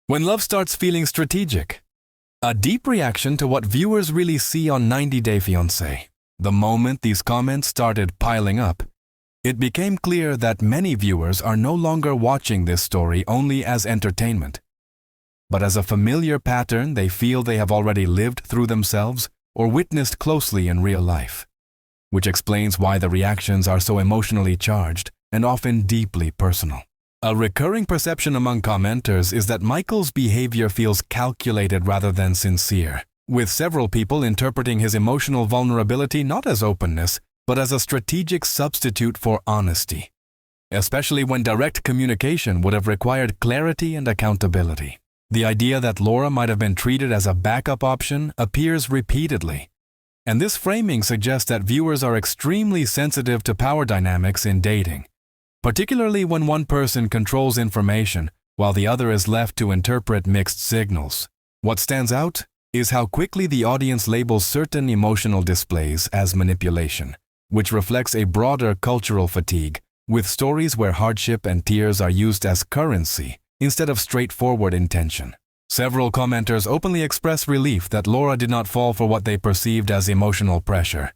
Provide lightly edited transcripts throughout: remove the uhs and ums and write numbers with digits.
When love starts feeling strategic. A deep reaction to what viewers really see on 90 Day Fiancé. The moment these comments started piling up, it became clear that many viewers are no longer watching this story only as entertainment, but as a familiar pattern they feel they have already lived through themselves or witnessed closely in real life, which explains why the reactions are so emotionally charged and often deeply personal. A recurring perception among commenters is that Michael's behavior feels calculated rather than sincere, with several people interpreting his emotional vulnerability not as openness, but as a strategic substitute for honesty, especially when direct communication would have required clarity and accountability. The idea that Laura might have been treated as a backup option appears repeatedly, and this framing suggests that viewers are extremely sensitive to power dynamics in dating, particularly when one person controls information while the other is left to interpret mixed signals. What stands out is how quickly the audience labels certain emotional displays as manipulation, which reflects a broader cultural fatigue, with stories where hardship and tears are used as currency instead of straightforward intention. Several commenters openly express relief that Laura did not fall for what they perceived as emotional pressure,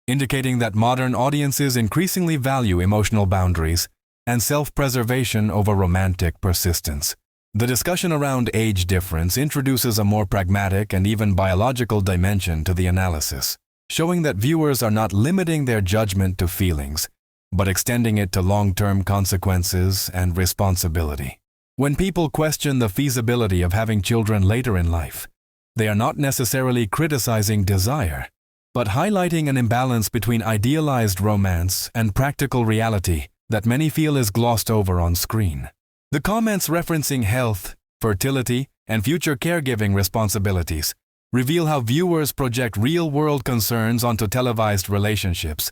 indicating that modern audiences increasingly value emotional boundaries and self-preservation over romantic persistence. The discussion around age difference introduces a more pragmatic and even biological dimension to the analysis, showing that viewers are not limiting their judgment to feelings, but extending it to long-term consequences and responsibility. When people question the feasibility of having children later in life, they are not necessarily criticizing desire, but highlighting an imbalance between idealized romance and practical reality that many feel is glossed over on screen. The comments referencing health, fertility, and future caregiving responsibilities reveal how viewers project real-world concerns onto televised relationships,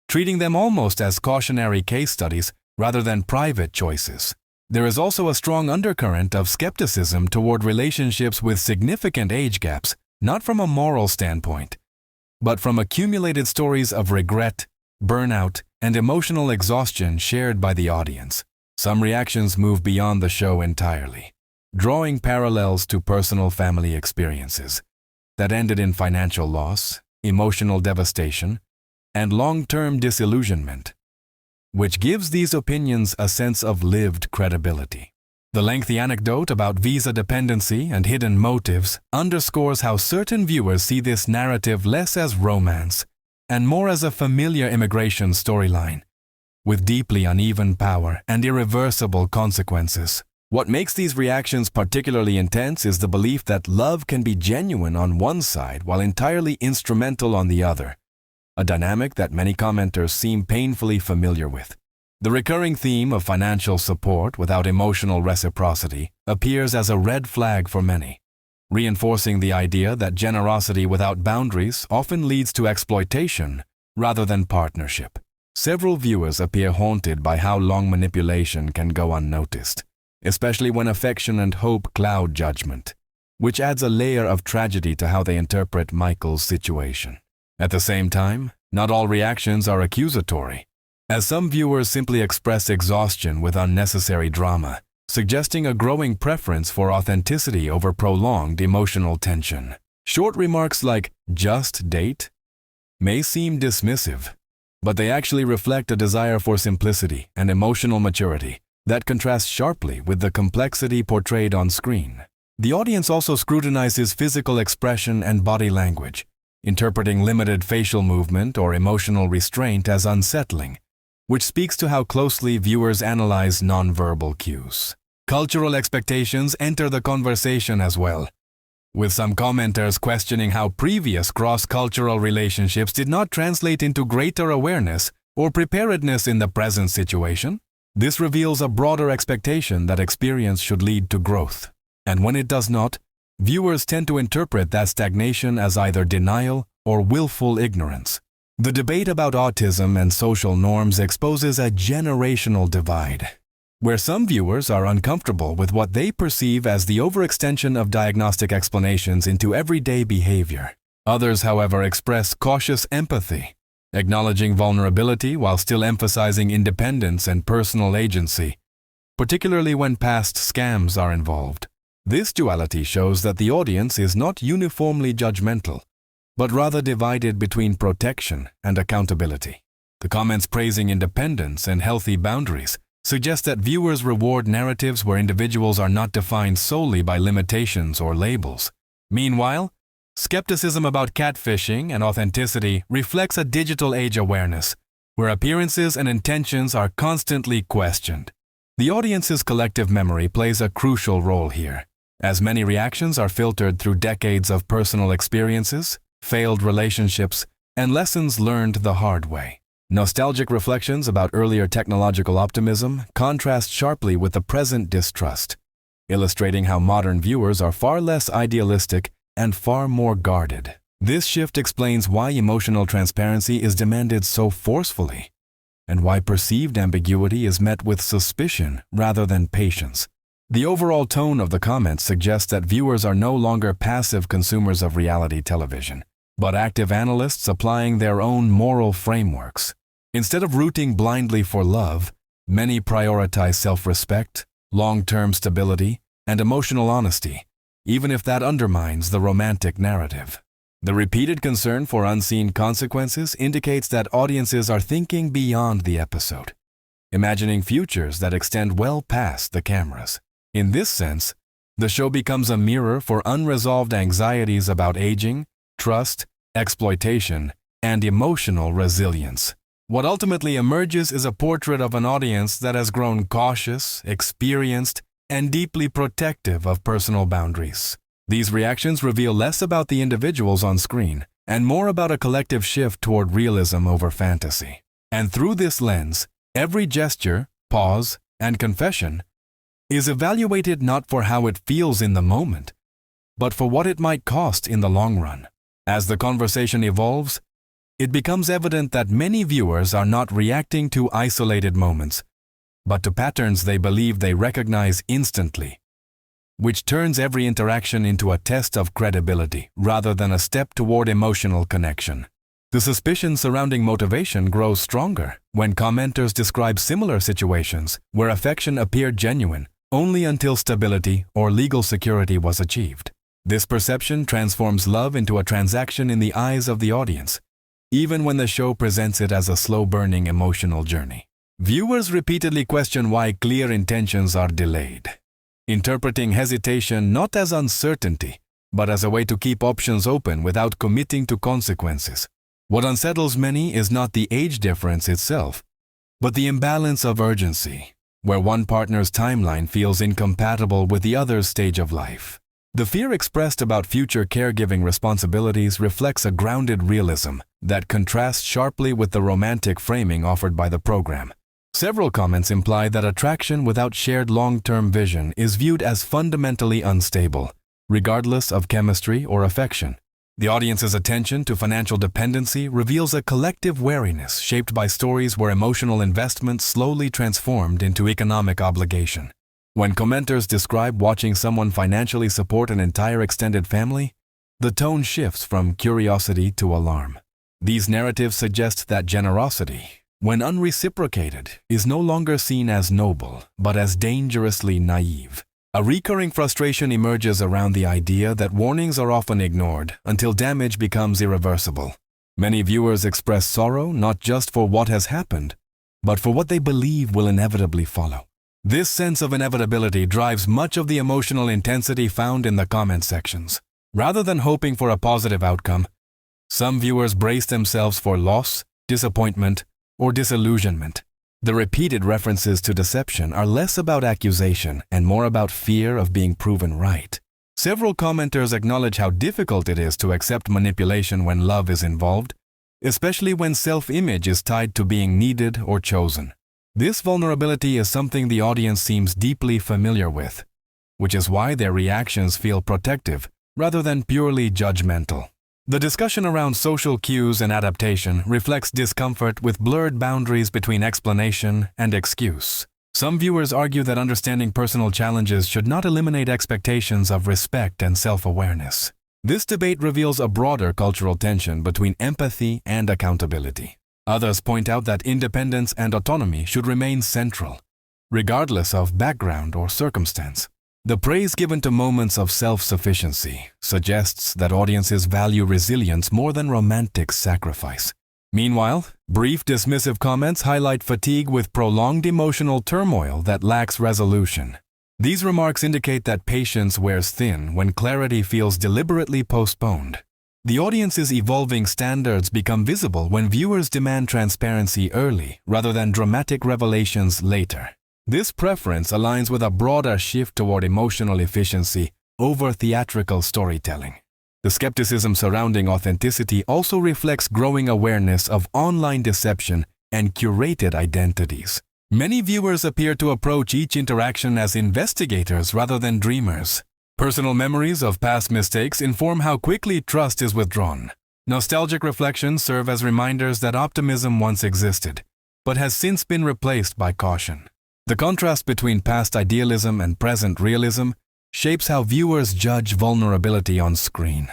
treating them almost as cautionary case studies rather than private choices. There is also a strong undercurrent of skepticism toward relationships with significant age gaps, not from a moral standpoint, but from accumulated stories of regret, burnout, and emotional exhaustion shared by the audience. Some reactions move beyond the show entirely, drawing parallels to personal family experiences that ended in financial loss, emotional devastation, and long-term disillusionment, which gives these opinions a sense of lived credibility. The lengthy anecdote about visa dependency and hidden motives underscores how certain viewers see this narrative less as romance and more as a familiar immigration storyline, with deeply uneven power and irreversible consequences. What makes these reactions particularly intense is the belief that love can be genuine on one side while entirely instrumental on the other, a dynamic that many commenters seem painfully familiar with. The recurring theme of financial support without emotional reciprocity appears as a red flag for many, reinforcing the idea that generosity without boundaries often leads to exploitation rather than partnership. Several viewers appear haunted by how long manipulation can go unnoticed, especially when affection and hope cloud judgment, which adds a layer of tragedy to how they interpret Michael's situation. At the same time, not all reactions are accusatory, as some viewers simply express exhaustion with unnecessary drama, suggesting a growing preference for authenticity over prolonged emotional tension. Short remarks like, "just date," may seem dismissive, but they actually reflect a desire for simplicity and emotional maturity that contrasts sharply with the complexity portrayed on screen. The audience also scrutinizes physical expression and body language, interpreting limited facial movement or emotional restraint as unsettling, which speaks to how closely viewers analyze nonverbal cues. Cultural expectations enter the conversation as well, with some commenters questioning how previous cross-cultural relationships did not translate into greater awareness or preparedness in the present situation. This reveals a broader expectation that experience should lead to growth, and when it does not, viewers tend to interpret that stagnation as either denial or willful ignorance. The debate about autism and social norms exposes a generational divide, where some viewers are uncomfortable with what they perceive as the overextension of diagnostic explanations into everyday behavior. Others, however, express cautious empathy, acknowledging vulnerability while still emphasizing independence and personal agency, particularly when past scams are involved. This duality shows that the audience is not uniformly judgmental, but rather divided between protection and accountability. The comments praising independence and healthy boundaries suggest that viewers reward narratives where individuals are not defined solely by limitations or labels. Meanwhile, skepticism about catfishing and authenticity reflects a digital age awareness, where appearances and intentions are constantly questioned. The audience's collective memory plays a crucial role here, as many reactions are filtered through decades of personal experiences, failed relationships, and lessons learned the hard way. Nostalgic reflections about earlier technological optimism contrast sharply with the present distrust, illustrating how modern viewers are far less idealistic and far more guarded. This shift explains why emotional transparency is demanded so forcefully, and why perceived ambiguity is met with suspicion rather than patience. The overall tone of the comments suggests that viewers are no longer passive consumers of reality television, but active analysts applying their own moral frameworks. Instead of rooting blindly for love, many prioritize self-respect, long-term stability, and emotional honesty, even if that undermines the romantic narrative. The repeated concern for unseen consequences indicates that audiences are thinking beyond the episode, imagining futures that extend well past the cameras. In this sense, the show becomes a mirror for unresolved anxieties about aging, trust, exploitation, and emotional resilience. What ultimately emerges is a portrait of an audience that has grown cautious, experienced, and deeply protective of personal boundaries. These reactions reveal less about the individuals on screen and more about a collective shift toward realism over fantasy. And through this lens, every gesture, pause, and confession is evaluated not for how it feels in the moment, but for what it might cost in the long run. As the conversation evolves, it becomes evident that many viewers are not reacting to isolated moments, but to patterns they believe they recognize instantly, which turns every interaction into a test of credibility rather than a step toward emotional connection. The suspicion surrounding motivation grows stronger when commenters describe similar situations where affection appeared genuine only until stability or legal security was achieved. This perception transforms love into a transaction in the eyes of the audience, even when the show presents it as a slow-burning emotional journey. Viewers repeatedly question why clear intentions are delayed, interpreting hesitation not as uncertainty, but as a way to keep options open without committing to consequences. What unsettles many is not the age difference itself, but the imbalance of urgency, where one partner's timeline feels incompatible with the other's stage of life. The fear expressed about future caregiving responsibilities reflects a grounded realism that contrasts sharply with the romantic framing offered by the program. Several comments imply that attraction without shared long-term vision is viewed as fundamentally unstable, regardless of chemistry or affection. The audience's attention to financial dependency reveals a collective wariness shaped by stories where emotional investment slowly transformed into economic obligation. When commenters describe watching someone financially support an entire extended family, the tone shifts from curiosity to alarm. These narratives suggest that generosity, when unreciprocated, is no longer seen as noble, but as dangerously naive. A recurring frustration emerges around the idea that warnings are often ignored until damage becomes irreversible. Many viewers express sorrow not just for what has happened, but for what they believe will inevitably follow. This sense of inevitability drives much of the emotional intensity found in the comment sections. Rather than hoping for a positive outcome, some viewers brace themselves for loss, disappointment, or disillusionment. The repeated references to deception are less about accusation and more about fear of being proven right. Several commenters acknowledge how difficult it is to accept manipulation when love is involved, especially when self-image is tied to being needed or chosen. This vulnerability is something the audience seems deeply familiar with, which is why their reactions feel protective rather than purely judgmental. The discussion around social cues and adaptation reflects discomfort with blurred boundaries between explanation and excuse. Some viewers argue that understanding personal challenges should not eliminate expectations of respect and self-awareness. This debate reveals a broader cultural tension between empathy and accountability. Others point out that independence and autonomy should remain central, regardless of background or circumstance. The praise given to moments of self-sufficiency suggests that audiences value resilience more than romantic sacrifice. Meanwhile, brief dismissive comments highlight fatigue with prolonged emotional turmoil that lacks resolution. These remarks indicate that patience wears thin when clarity feels deliberately postponed. The audience's evolving standards become visible when viewers demand transparency early rather than dramatic revelations later. This preference aligns with a broader shift toward emotional efficiency over theatrical storytelling. The skepticism surrounding authenticity also reflects growing awareness of online deception and curated identities. Many viewers appear to approach each interaction as investigators rather than dreamers. Personal memories of past mistakes inform how quickly trust is withdrawn. Nostalgic reflections serve as reminders that optimism once existed, but has since been replaced by caution. The contrast between past idealism and present realism shapes how viewers judge vulnerability on screen.